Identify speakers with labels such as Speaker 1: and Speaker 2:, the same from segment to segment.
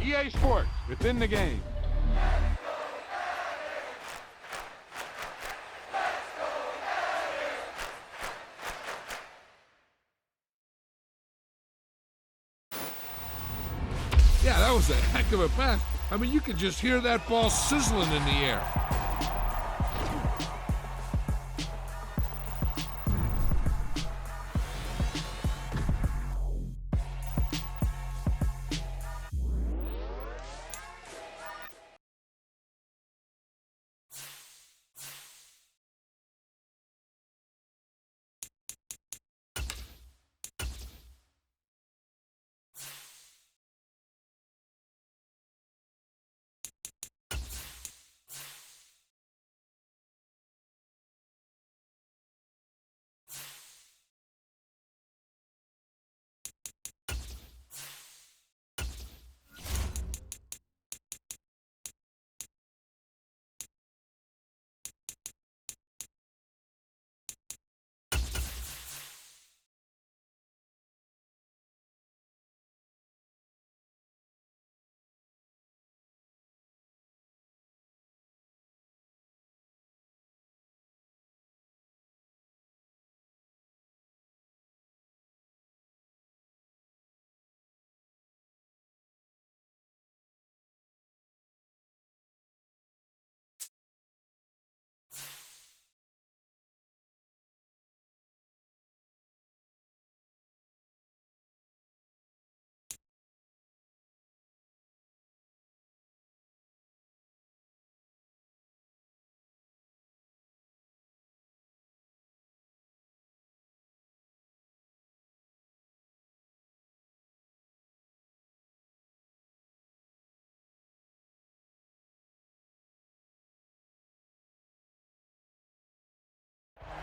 Speaker 1: EA Sports, within the game. Yeah, that was a heck of a pass. I mean, you could just hear that ball sizzling in the air.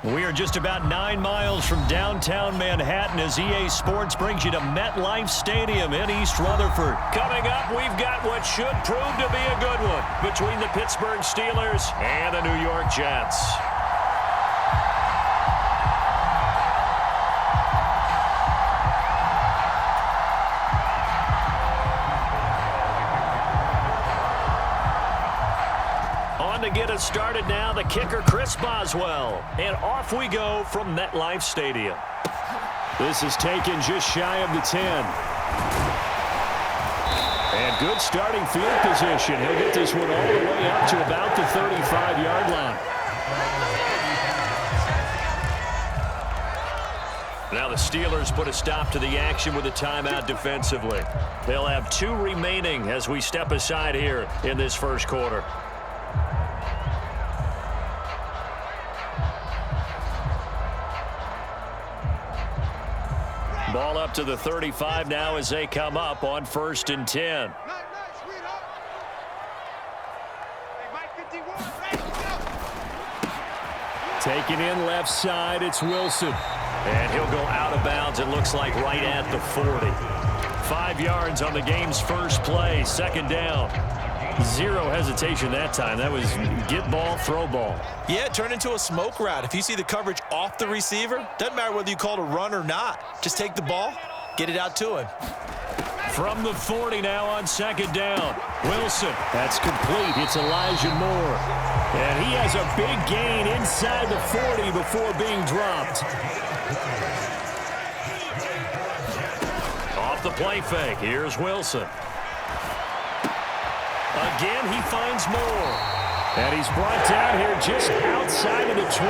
Speaker 2: We are just about 9 miles from downtown Manhattan as EA Sports brings you to MetLife Stadium in East Rutherford. Coming up, we've got what should prove to be a good one between the Pittsburgh Steelers and the New York Jets. To get us started now, the kicker, Chris Boswell. And off we go from MetLife Stadium. This is taken just shy of the 10. And good starting field position. He'll get this one all the way up to about the 35-yard line. Now the Steelers put a stop to the action with a timeout defensively. They'll have 2 remaining as we step aside here in this first quarter. Ball up to the 35 now as they come up on 1st and 10. Taking in left side, it's Wilson. And he'll go out of bounds, it looks like right at the 40. 5 yards on the game's first play, 2nd down. 0 hesitation that time. That was get ball, throw ball.
Speaker 3: Yeah, it turned into a smoke route. If you see the coverage off the receiver, doesn't matter whether you call it a run or not. Just take the ball, get it out to him.
Speaker 2: From the 40 now on 2nd down. Wilson, that's complete. It's Elijah Moore. And he has a big gain inside the 40 before being dropped. Off the play fake, here's Wilson. Again, he finds Moore. And he's brought down here just outside of the 20.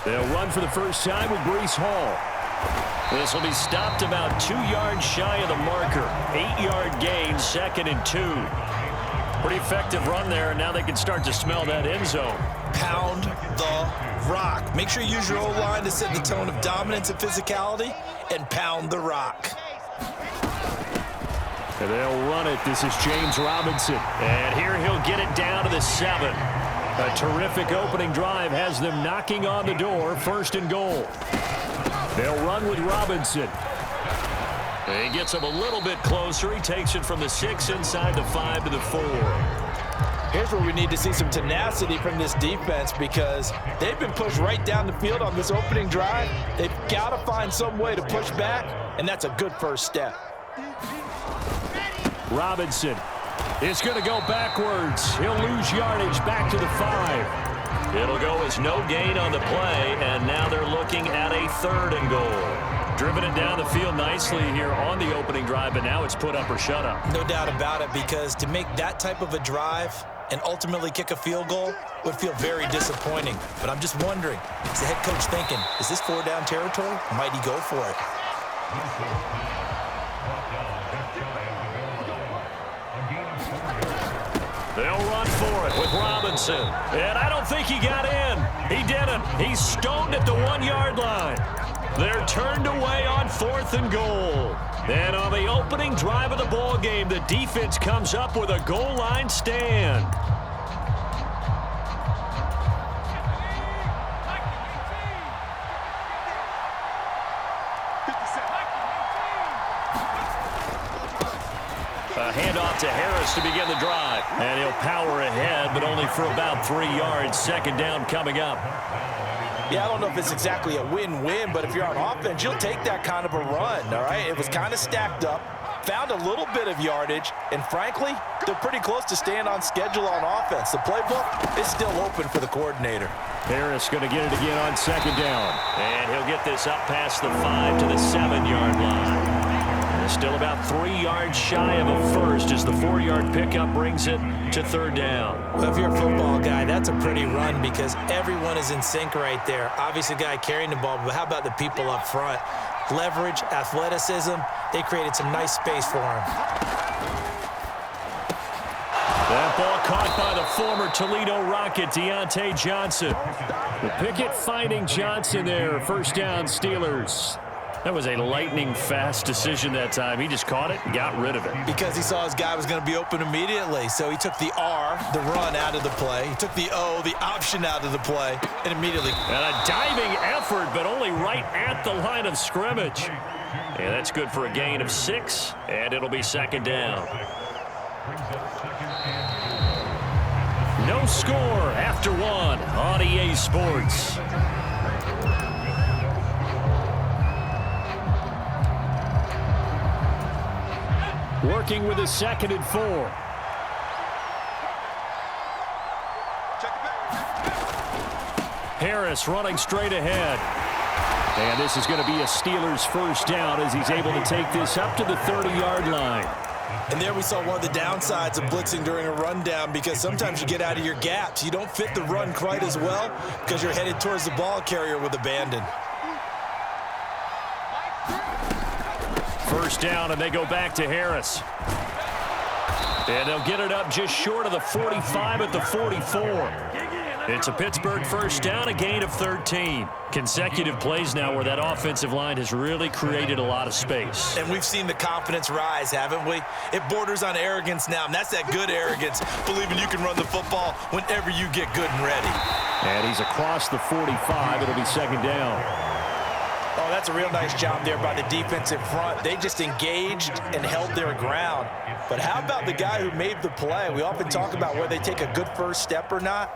Speaker 2: They'll run for the first time with Breece Hall. This will be stopped about 2 yards shy of the marker. 8-yard gain, 2nd and 2. Pretty effective run there, and now they can start to smell that end zone.
Speaker 3: Pound the rock. Make sure you use your O-line to set the tone of dominance and physicality, and pound the rock.
Speaker 2: And they'll run it. This is James Robinson. And here he'll get it down to the 7. A terrific opening drive has them knocking on the door. 1st and goal. They'll run with Robinson. He gets him a little bit closer. He takes it from the 6 inside the 5 to the 4.
Speaker 3: Here's where we need to see some tenacity from this defense because they've been pushed right down the field on this opening drive. They've got to find some way to push back, and that's a good first step.
Speaker 2: Robinson is going to go backwards. He'll lose yardage back to the 5. It'll go as no gain on the play, and now they're looking at a 3rd and goal. Driven it down the field nicely here on the opening drive, but now it's put up or shut up.
Speaker 3: No doubt about it, because to make that type of a drive and ultimately kick a field goal would feel very disappointing. But I'm just wondering, is the head coach thinking, is this 4-down territory? Might he go for it?
Speaker 2: They'll run for it with Robinson. And I don't think he got in. He didn't. He's stoned at the 1-yard line. They're turned away on 4th and goal. And on the opening drive of the ball game, the defense comes up with a goal line stand. A handoff to Harris to begin the drive. And he'll power ahead, but only for about 3 yards. 2nd down coming up.
Speaker 3: Yeah, I don't know if it's exactly a win-win, but if you're on offense, you'll take that kind of a run, all right? It was kind of stacked up, found a little bit of yardage, and frankly, they're pretty close to staying on schedule on offense. The playbook is still open for the coordinator.
Speaker 2: Harris going to get it again on 2nd down. And he'll get this up past the 5 to the 7-yard line. And still about 3 yards shy of a first as the 4-yard pickup brings it to 3rd down.
Speaker 3: Well, if you're a football guy, that's a pretty run because everyone is in sync right there. Obviously, the guy carrying the ball, but how about the people up front? Leverage, athleticism, they created some nice space for him.
Speaker 2: That ball caught by the former Toledo Rocket, Deontay Johnson. The Pickett finding Johnson there. 1st down, Steelers. That was a lightning-fast decision that time. He just caught it and got rid of it.
Speaker 3: Because he saw his guy was going to be open immediately. So he took the R, the run, out of the play. He took the O, the option, out of the play, and immediately.
Speaker 2: And a diving effort, but only right at the line of scrimmage. And that's good for a gain of 6, and it'll be 2nd down. No score after 1 on EA Sports. Working with a 2nd and 4. Harris running straight ahead. And this is going to be a Steelers 1st down as he's able to take this up to the 30-yard line.
Speaker 3: And there we saw one of the downsides of blitzing during a rundown because sometimes you get out of your gaps. You don't fit the run quite as well because you're headed towards the ball carrier with abandon.
Speaker 2: 1st down, and they go back to Harris. And they'll get it up just short of the 45 at the 44. It's a Pittsburgh 1st down, a gain of 13. Consecutive plays now where that offensive line has really created a lot of space.
Speaker 3: And we've seen the confidence rise, haven't we? It borders on arrogance now, and that's that good arrogance, believing you can run the football whenever you get good and ready.
Speaker 2: And he's across the 45. It'll be 2nd down.
Speaker 3: Oh, that's a real nice job there by the defensive front. They just engaged and held their ground. But how about the guy who made the play? We often talk about whether they take a good first step or not.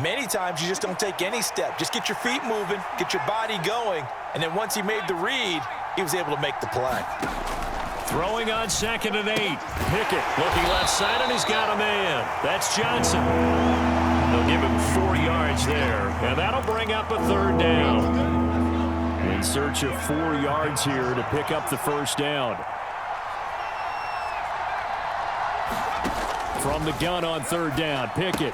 Speaker 3: Many times you just don't take any step. Just get your feet moving, get your body going, and then once he made the read, he was able to make the play.
Speaker 2: Throwing on 2nd and 8. Pickett looking left side, and he's got a man. That's Johnson. They'll give him 4 yards there, and that'll bring up a 3rd down. In search of 4 yards here to pick up the 1st down. From the gun on 3rd down, Pickett.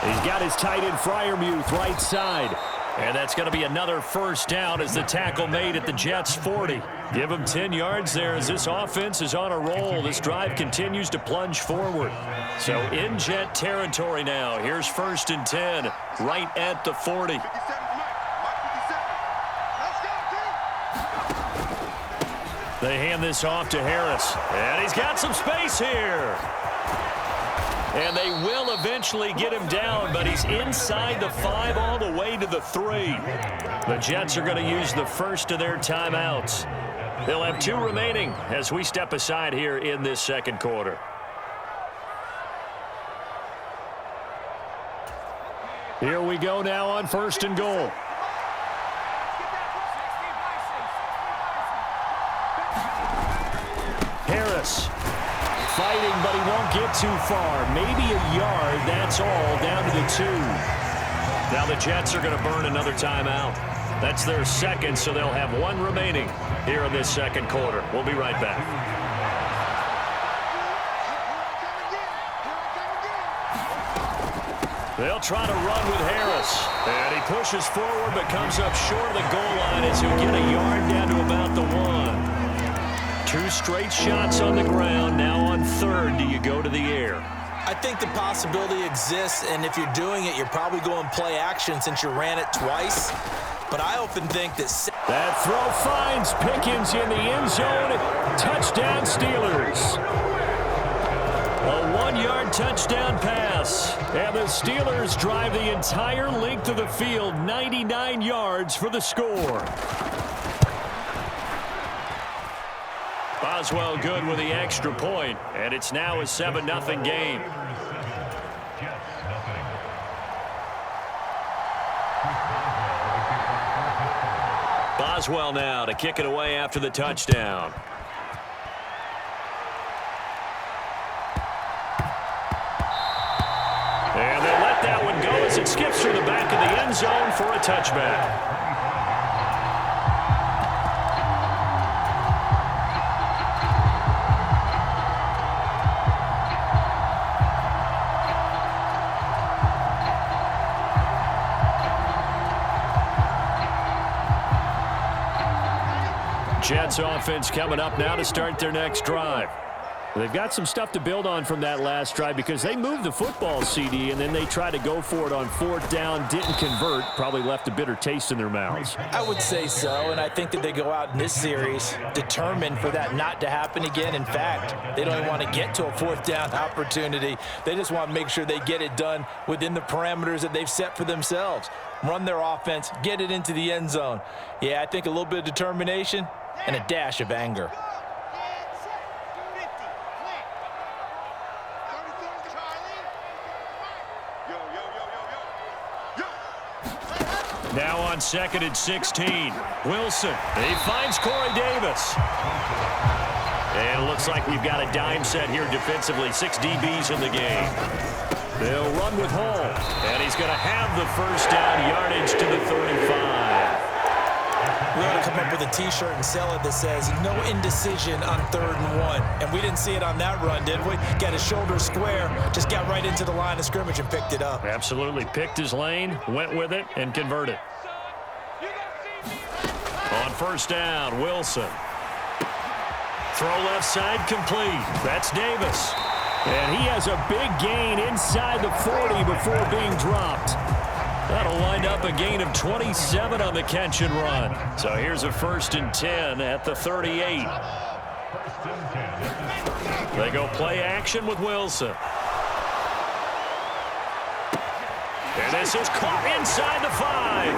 Speaker 2: He's got his tight end Freiermuth right side. And that's going to be another 1st down as the tackle made at the Jets' 40. Give him 10 yards there as this offense is on a roll. This drive continues to plunge forward. So in Jet territory now. Here's 1st and 10 right at the 40. They hand this off to Harris. And he's got some space here. And they will eventually get him down, but he's inside the 5 all the way to the 3. The Jets are going to use the first of their timeouts. They'll have 2 remaining as we step aside here in this 2nd quarter. Here we go now on 1st and goal. Harris fighting, but he won't get too far. Maybe a yard, that's all, down to the 2. Now the Jets are going to burn another timeout. That's their second, so they'll have 1 remaining here in this second quarter. We'll be right back. They'll try to run with Harris. And he pushes forward but comes up short of the goal line as he'll get a yard down to about the 1. 2 straight shots on the ground. Now on 3rd, do you go to the air?
Speaker 3: I think the possibility exists, and if you're doing it, you're probably going play action since you ran it twice. But I often think
Speaker 2: that throw finds Pickens in the end zone. Touchdown, Steelers. A 1-yard touchdown pass. And the Steelers drive the entire length of the field, 99 yards for the score. Boswell good with the extra point, and it's now a 7-0 game. Boswell now to kick it away after the touchdown. And they let that one go as it skips through the back of the end zone for a touchback. Jets offense coming up now to start their next drive. They've got some stuff to build on from that last drive because they moved the football, CD, and then they tried to go for it on 4th down, didn't convert, probably left a bitter taste in their mouths.
Speaker 3: I would say so, and I think that they go out in this series determined for that not to happen again. In fact, they don't even want to get to a 4th down opportunity. They just want to make sure they get it done within the parameters that they've set for themselves. Run their offense, get it into the end zone. Yeah, I think a little bit of determination and a dash of anger.
Speaker 2: Now on 2nd and 16. Wilson. He finds Corey Davis. And it looks like we've got a dime set here defensively. 6 DBs in the game. They'll run with Hall. And he's going to have the first down, yardage to the 35.
Speaker 3: We ought to come up with a T-shirt and sell it that says, no indecision on 3rd and 1. And we didn't see it on that run, did we? Got his shoulder square, just got right into the line of scrimmage and picked it up.
Speaker 2: Absolutely. Picked his lane, went with it, and converted. On 1st down, Wilson. Throw left side complete. That's Davis. And he has a big gain inside the 40 before being dropped. That'll wind up a gain of 27 on the catch and run. So here's a 1st and 10 at the 38. They go play action with Wilson. And this is caught inside the 5.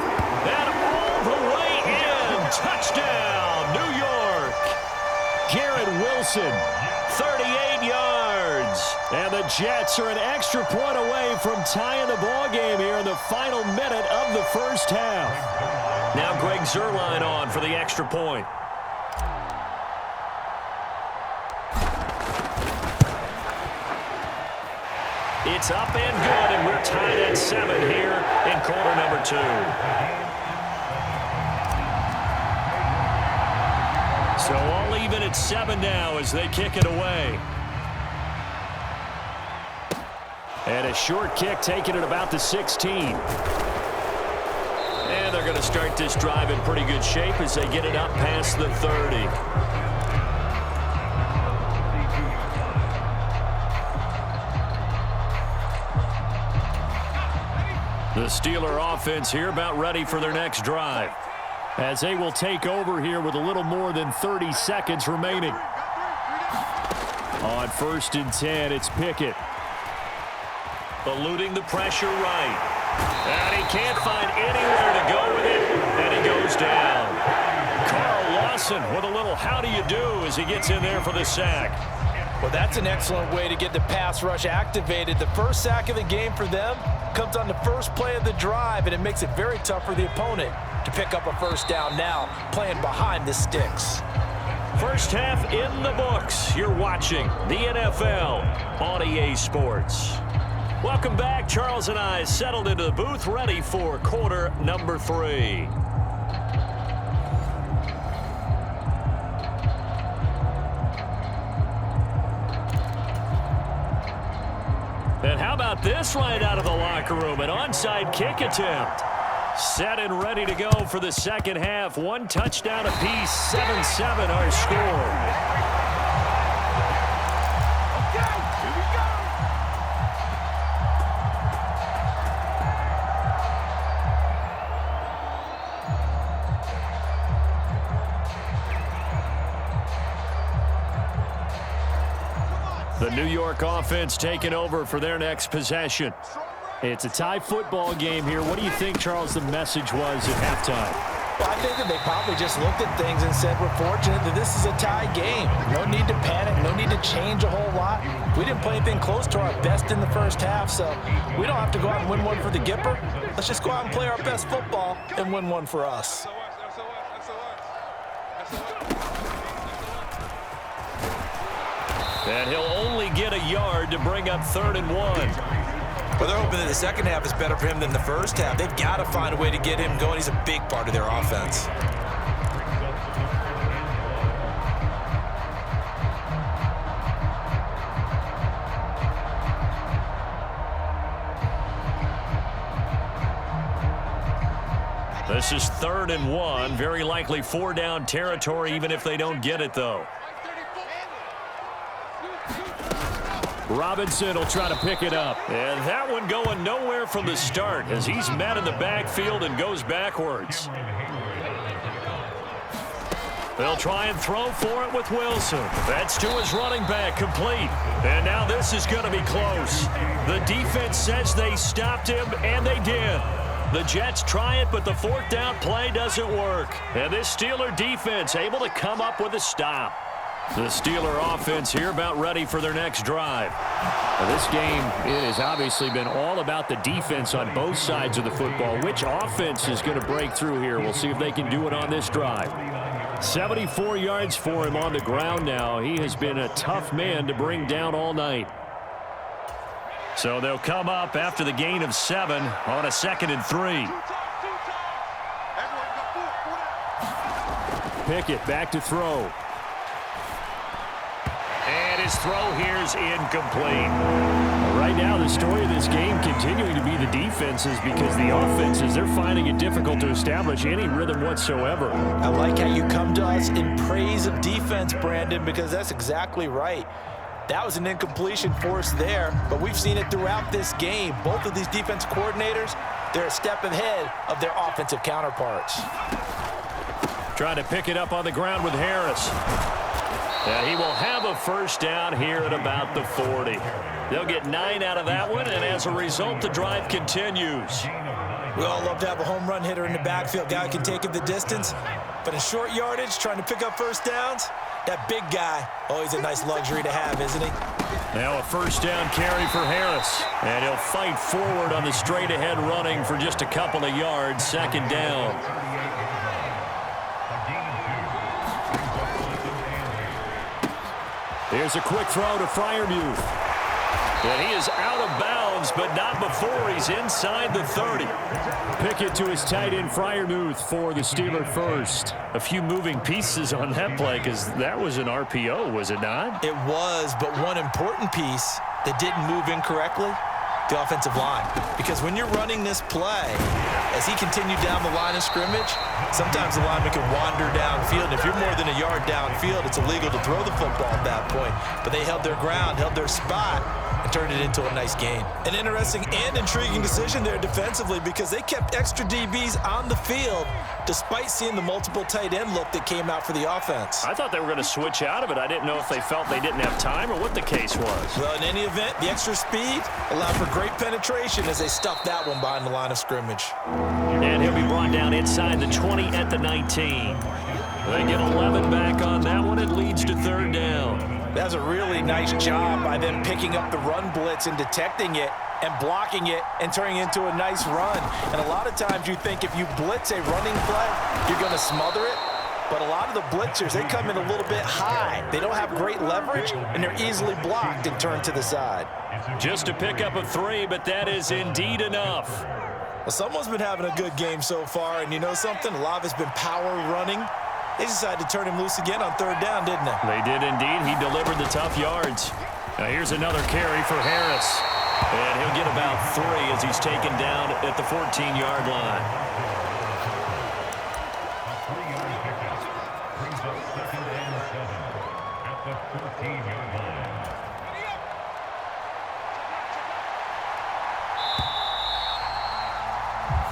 Speaker 2: And all the way in. Touchdown, New York. Garrett Wilson, 38 yards. And the Jets are an extra point away from tying the ball game here in the final minute of the first half. Now Greg Zuerlein on for the extra point. It's up and good, and we're tied at 7 here in quarter number 2. So all even at 7 now as they kick it away. And a short kick taken at about the 16. And they're going to start this drive in pretty good shape as they get it up past the 30. The Steeler offense here about ready for their next drive, as they will take over here with a little more than 30 seconds remaining. On 1st and 10, it's Pickett. Eluding the pressure right. And he can't find anywhere to go with it, and he goes down. Carl Lawson with a little how do you do as he gets in there for the sack.
Speaker 3: Well, that's an excellent way to get the pass rush activated. The first sack of the game for them comes on the first play of the drive, and it makes it very tough for the opponent to pick up a first down now, playing behind the sticks.
Speaker 2: First half in the books. You're watching the NFL on EA Sports. Welcome back. Charles and I settled into the booth, ready for quarter number 3. And how about this right out of the locker room? An onside kick attempt. Set and ready to go for the second half. 1 touchdown apiece. 7-7 our score. The New York offense taking over for their next possession. It's a tie football game here. What do you think, Charles, the message was at halftime?
Speaker 3: Well, I think that they probably just looked at things and said, we're fortunate that this is a tie game. No need to panic, no need to change a whole lot. We didn't play anything close to our best in the first half, so we don't have to go out and win one for the Gipper. Let's just go out and play our best football and win one for us.
Speaker 2: And he'll only get a yard to bring up 3rd and 1.
Speaker 3: Well, they're hoping that the second half is better for him than the first half. They've got to find a way to get him going. He's a big part of their offense.
Speaker 2: This is 3rd and 1. Very likely 4-down territory, even if they don't get it, though. Robinson will try to pick it up. And that one going nowhere from the start as he's met in the backfield and goes backwards. They'll try and throw for it with Wilson. That's to his running back, complete. And now this is going to be close. The defense says they stopped him, and they did. The Jets try it, but the 4th down play doesn't work. And this Steeler defense able to come up with a stop. The Steeler offense here about ready for their next drive. Now, this game, it has obviously been all about the defense on both sides of the football. Which offense is going to break through here? We'll see if they can do it on this drive. 74 yards for him on the ground now. He has been a tough man to bring down all night. So they'll come up after the gain of 7 on a 2nd and 3. Pickett back to throw. And his throw here is incomplete. Right now, the story of this game continuing to be the defenses because the offenses, they're finding it difficult to establish any rhythm whatsoever.
Speaker 3: I like how you come to us in praise of defense, Brandon, because that's exactly right. That was an incompletion forced there, but we've seen it throughout this game. Both of these defense coordinators, they're a step ahead of their offensive counterparts.
Speaker 2: Trying to pick it up on the ground with Harris. And he will have a first down here at about the 40. They'll get 9 out of that one, and as a result, the drive continues.
Speaker 3: We all love to have a home run hitter in the backfield. Guy who can take it the distance. But in short yardage, trying to pick up first downs, that big guy, always a nice luxury to have, isn't he?
Speaker 2: Now a first down carry for Harris. And he'll fight forward on the straight-ahead running for just a couple of yards. 2nd down. Here's a quick throw to Freiermuth. And he is out of bounds, but not before he's inside the 30. Pickett to his tight end, Freiermuth, for the Steeler first. A few moving pieces on that play because that was an RPO, was it not?
Speaker 3: It was, but one important piece that didn't move incorrectly, the offensive line. Because when you're running this play, as he continued down the line of scrimmage, sometimes the lineman can wander downfield. And if you're more than a yard downfield, it's illegal to throw the football at that point. But they held their ground, held their spot, and turned it into a nice game. An interesting and intriguing decision there defensively because they kept extra DBs on the field despite seeing the multiple tight end look that came out for the offense.
Speaker 2: I thought they were going to switch out of it. I didn't know if they felt they didn't have time or what the case was.
Speaker 3: Well, in any event, the extra speed allowed for great penetration as they stuffed that one behind the line of scrimmage.
Speaker 2: And he'll be brought down inside the 20 at the 19. They get 11 back on that one. It leads to 3rd down.
Speaker 3: That's a really nice job by them picking up the run blitz and detecting it and blocking it and turning it into a nice run. And a lot of times you think if you blitz a running play, you're going to smother it. But a lot of the blitzers, they come in a little bit high. They don't have great leverage, and they're easily blocked and turned to the side.
Speaker 2: Just to pick up a 3, but that is indeed enough.
Speaker 3: Well, someone's been having a good game so far, and you know something? A lot of it's been power running. They decided to turn him loose again on 3rd down, didn't they?
Speaker 2: They did indeed. He delivered the tough yards. Now here's another carry for Harris. And he'll get about 3 as he's taken down at the 14-yard line.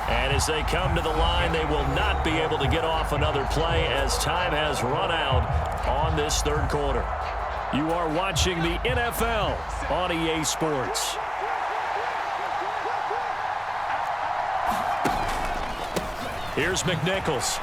Speaker 2: And as they come to the line, they will not be able to get off another play as time has run out on this 3rd quarter. You are watching the NFL on EA Sports. Here's McNichols.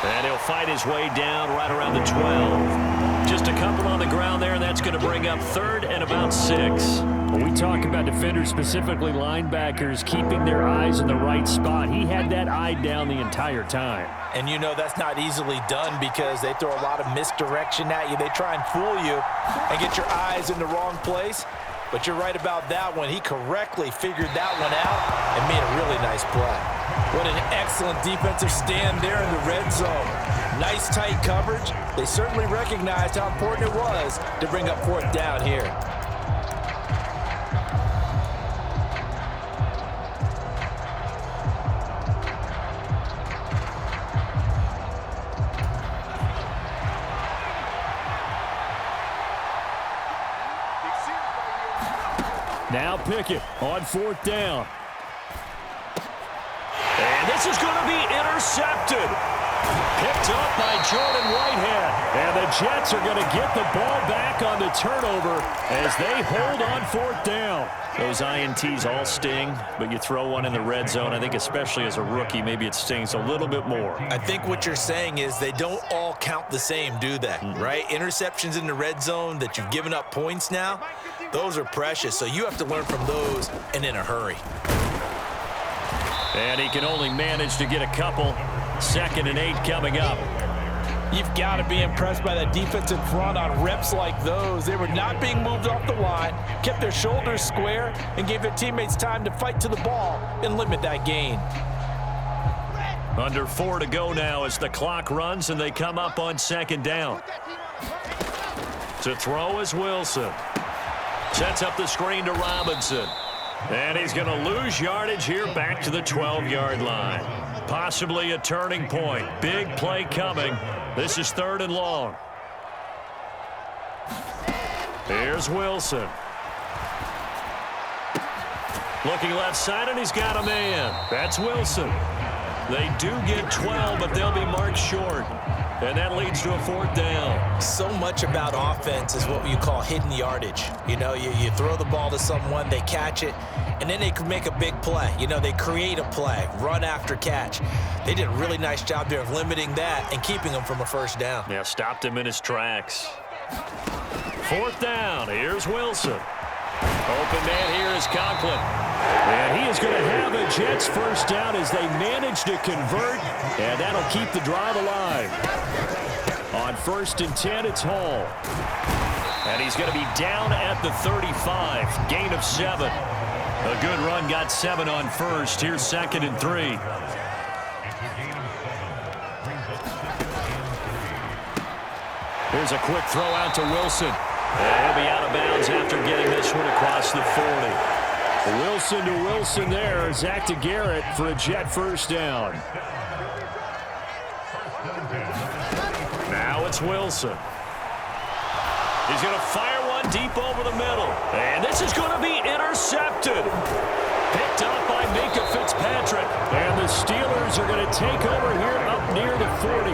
Speaker 2: And he'll fight his way down right around the 12. Just a couple on the ground there, and that's going to bring up 3rd and about 6.
Speaker 4: When we talk about defenders, specifically linebackers, keeping their eyes in the right spot, he had that eye down the entire time.
Speaker 3: And you know that's not easily done because they throw a lot of misdirection at you. They try and fool you and get your eyes in the wrong place. But you're right about that one. He correctly figured that one out and made a really nice play. What an excellent defensive stand there in the red zone. Nice tight coverage. They certainly recognized how important it was to bring up 4th down here.
Speaker 4: Now Pickett on 4th down.
Speaker 2: And this is going to be intercepted. Picked up by Jordan Whitehead. And the Jets are going to get the ball back on the turnover as they hold on 4th down. Those INTs all sting, but you throw one in the red zone. I think especially as a rookie, maybe it stings a little bit more.
Speaker 3: I think what you're saying is they don't all count the same, do they? Right? Interceptions in the red zone that you've given up points now, those are precious. So you have to learn from those and in a hurry.
Speaker 2: And he can only manage to get a couple. 2nd and 8 coming up.
Speaker 3: You've got to be impressed by that defensive front on reps like those. They were not being moved off the line, kept their shoulders square, and gave their teammates time to fight to the ball and limit that gain.
Speaker 2: Under 4 to go now as the clock runs and they come up on 2nd down. To throw is Wilson. Sets up the screen to Robinson. And he's going to lose yardage here back to the 12-yard line. Possibly a turning point. Big play coming. This is 3rd and long. Here's Wilson. Looking left side, and he's got a man. That's Wilson. They do get 12, but they'll be marked short. And that leads to a 4th down.
Speaker 3: So much about offense is what you call hidden yardage. You know, you throw the ball to someone, they catch it, and then they can make a big play. You know, they create a play, run after catch. They did a really nice job there of limiting that and keeping him from a 1st down.
Speaker 2: Yeah, stopped him in his tracks. 4th down. Here's Wilson. Open man here is Conklin. And he is going to have a Jets 1st down as they manage to convert, and that'll keep the drive alive. On 1st and 10, it's Hall. And he's going to be down at the 35. Gain of 7. A good run, got 7 on 1st. Here's 2nd and 3. Here's a quick throw out to Wilson. And he'll be out of bounds after getting this one across the 40.
Speaker 4: Wilson to Wilson there. Zach to Garrett for a Jet 1st down.
Speaker 2: Now it's Wilson. He's going to fire one deep over the middle. And this is going to be intercepted. Picked up by Minka Fitzpatrick.
Speaker 4: And the Steelers are going to take over here up near the 40.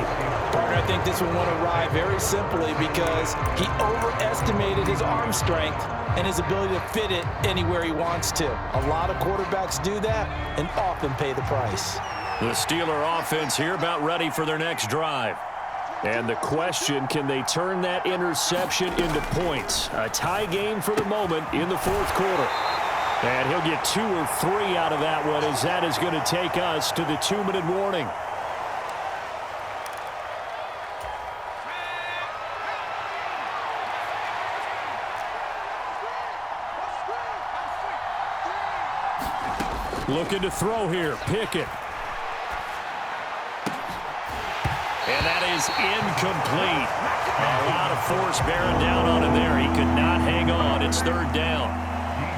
Speaker 3: Partner, I think this one won't arrive very simply because he overestimated his arm strength and his ability to fit it anywhere he wants to. A lot of quarterbacks do that and often pay the price.
Speaker 2: The Steeler offense here about ready for their next drive.
Speaker 4: And the question, can they turn that interception into points? A tie game for the moment in the fourth quarter. And he'll get 2 or 3 out of that one, as that is going to take us to the 2-minute warning. Looking to throw here. Pickett. And that is incomplete. A lot of force bearing down on him there. He could not hang on. It's third down.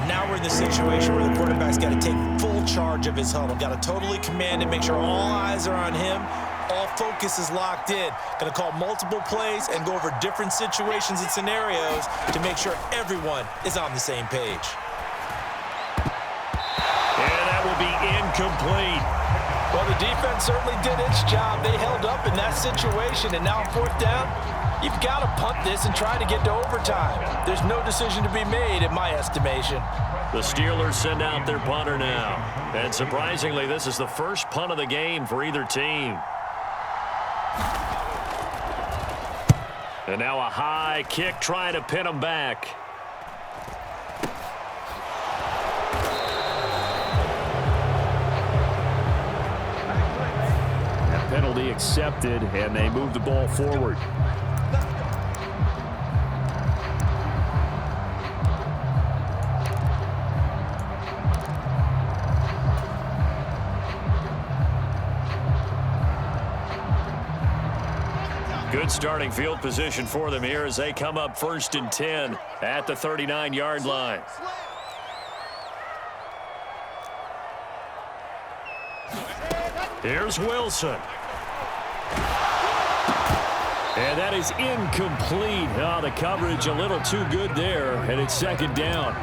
Speaker 3: Now we're in the situation where the quarterback's got to take full charge of his huddle. Got to totally command it, make sure all eyes are on him. All focus is locked in. Going to call multiple plays and go over different situations and scenarios to make sure everyone is on the same page.
Speaker 2: And that will be incomplete.
Speaker 3: Well, the defense certainly did its job. They held up in that situation, and now on fourth down, you've got to punt this and try to get to overtime. There's no decision to be made, in my estimation.
Speaker 2: The Steelers send out their punter now. And surprisingly, this is the first punt of the game for either team. And now a high kick trying to pin them back.
Speaker 4: Penalty accepted, and they move the ball forward.
Speaker 2: Good starting field position for them here as they come up 1st and 10 at the 39-yard line. Here's Wilson.
Speaker 4: And that is incomplete. Oh, the coverage a little too good there, and it's second down.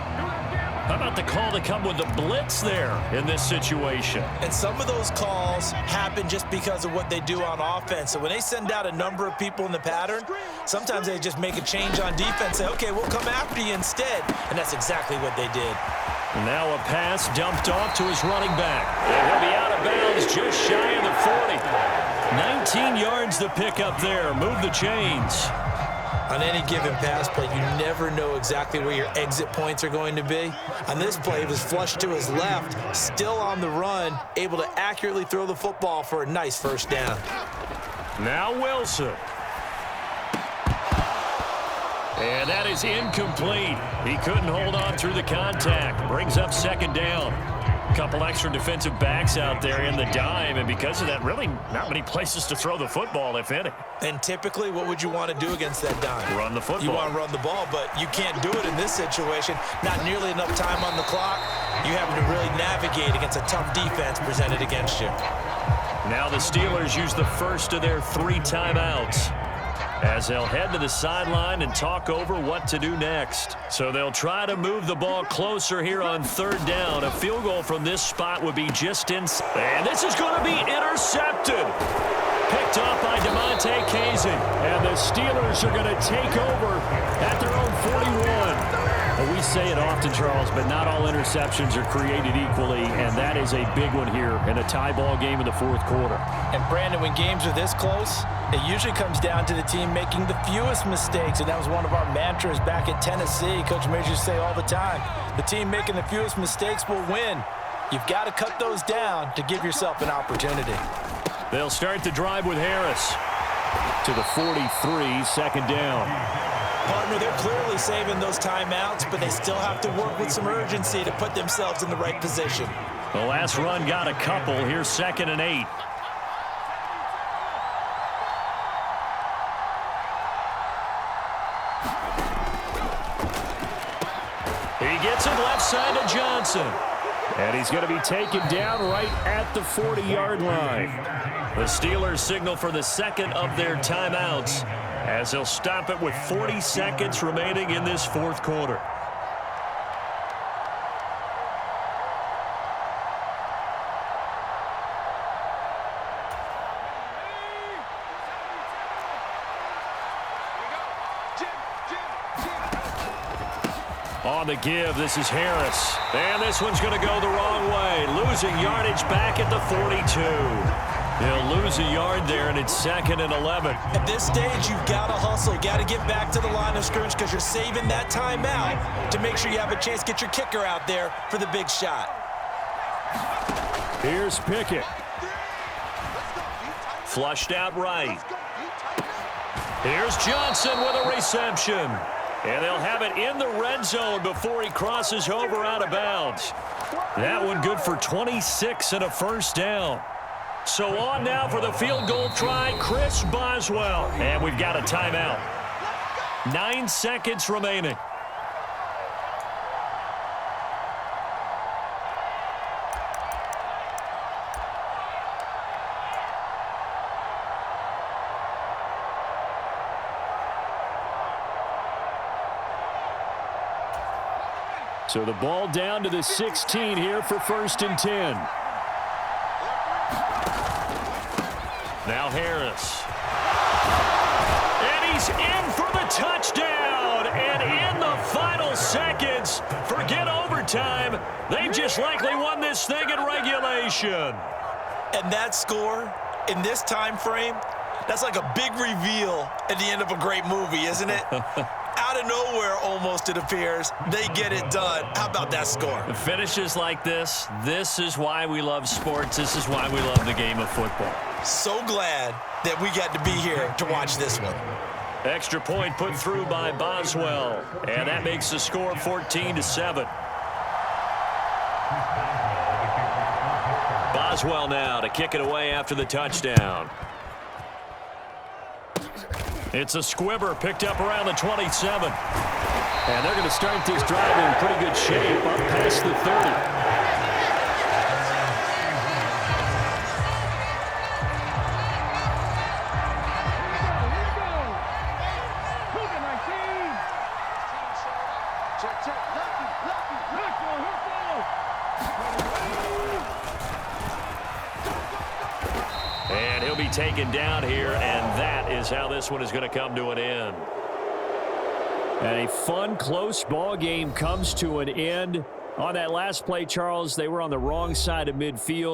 Speaker 2: How about the call to come with the blitz there in this situation?
Speaker 3: And some of those calls happen just because of what they do on offense. So when they send out a number of people in the pattern, sometimes they just make a change on defense, say, okay, we'll come after you instead. And that's exactly what they did.
Speaker 2: Now a pass dumped off to his running back. And he'll be out of bounds just shy of the 40. 19 yards to pick up there. Move the chains.
Speaker 3: On any given pass play, you never know exactly where your exit points are going to be. On this play, it was flushed to his left, still on the run, able to accurately throw the football for a nice first down.
Speaker 2: Now Wilson. And that is incomplete. He couldn't hold on through the contact. Brings up second down. A couple extra defensive backs out there in the dime, and because of that, really not many places to throw the football, if any.
Speaker 3: And typically, what would you want to do against that dime?
Speaker 2: Run the football.
Speaker 3: You want to run the ball, but you can't do it in this situation. Not nearly enough time on the clock. You having to really navigate against a tough defense presented against you.
Speaker 2: Now the Steelers use the first of their 3 timeouts, as they'll head to the sideline and talk over what to do next. So they'll try to move the ball closer here on third down. A field goal from this spot would be just inside. And this is going to be intercepted. Picked off by DeMonte Kazin.
Speaker 4: And the Steelers are going to take over at their own 41. Well, we say it often, Charles, but not all interceptions are created equally, and that is a big one here in a tie ball game in the fourth quarter.
Speaker 3: And, Brandon, when games are this close, it usually comes down to the team making the fewest mistakes, and that was one of our mantras back at Tennessee. Coach Major used to say all the time, the team making the fewest mistakes will win. You've got to cut those down to give yourself an opportunity.
Speaker 2: They'll start the drive with Harris.
Speaker 4: To the 43, second down.
Speaker 3: Partner, they're clearly saving those timeouts, but they still have to work with some urgency to put themselves in the right position.
Speaker 2: The last run got a couple. Here's 2nd and 8. He gets it left side to Johnson.
Speaker 4: And he's going to be taken down right at the 40-yard line.
Speaker 2: The Steelers signal for the second of their timeouts, as they'll stop it with 40 seconds remaining in this fourth quarter. On the give, this is Harris. And this one's going to go the wrong way. Losing yardage back at the 42. He'll lose a yard there, and it's 2nd and 11.
Speaker 3: At this stage, you've got to hustle. Got to get back to the line of scrimmage because you're saving that timeout to make sure you have a chance to get your kicker out there for the big shot.
Speaker 4: Here's Pickett.
Speaker 2: Flushed out right. Here's Johnson with a reception. And they'll have it in the red zone before he crosses over out of bounds. That one good for 26 and a first down. So on now for the field goal try, Chris Boswell. And we've got a timeout. 9 seconds remaining.
Speaker 4: So the ball down to the 16 here for 1st and 10.
Speaker 2: Now Harris. And he's in for the touchdown. And in the final seconds, forget overtime. They just likely won this thing in regulation.
Speaker 3: And that score in this time frame, that's like a big reveal at the end of a great movie, isn't it? Out of nowhere, almost, it appears, they get it done. How about that score?
Speaker 2: Finishes like this is why we love sports. This is why we love the game of football.
Speaker 3: So glad that we got to be here to watch this one.
Speaker 2: Extra point put through by Boswell, and that makes the score 14-7. Boswell now to kick it away after the touchdown. It's a squibber picked up around the 27.
Speaker 4: And they're going to start this drive in pretty good shape up past the 30.
Speaker 2: And he'll be taken down here, and that is how this one is going to come to an end.
Speaker 4: And a fun, close ball game comes to an end. On that last play, Charles, they were on the wrong side of midfield.